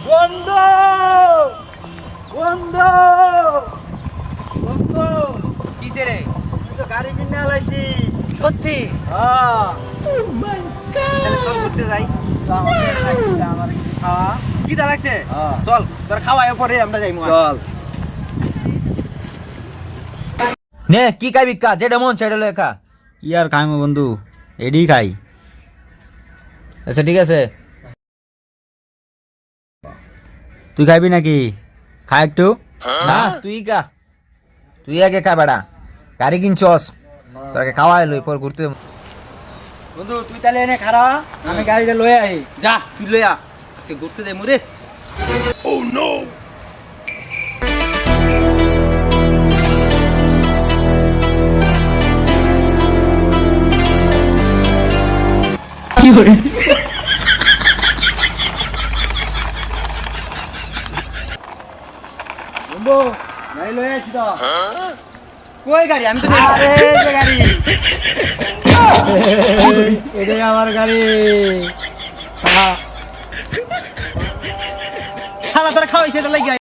বন্ধু বন্ধু বন্ধু কিসে রে? তুই তো গাড়ি কিনে আলাইছি। সত্যি? হ্যাঁ তাহলে চল ঘুরতে যাই। আমার কিছু খাওয়া। কি দা লাগছে? হ্যাঁ। চল তোর খাওয়ায় পরে আমরা যাই মুয়া। চল নে কি খাইবি কা যেটা মন সেটা লেখা। কি আর খাইমু বন্ধু, এডি খাই। আচ্ছা ঠিক আছে, তুই খাইবি নাকি? খা একটু। না তুই কা, তুই আগে খা বেড়া, গাড়ি কিনছস তোকে খাওয়াই লই পর ঘুরতে। বন্ধু তুই তাহলে এনে খারা, আমি গাড়িটা লয়ে আই। যা তুই লইয়া আজকে ঘুরতে যাই মুরে। বন্ধু গাড়ি লয়ে আইছি তো। কই গাড়ি? আমি তো আরে এই যে গাড়ি, এটাই আমার গাড়ি। শালা তোরা খাওয়াইছে এটা লাগি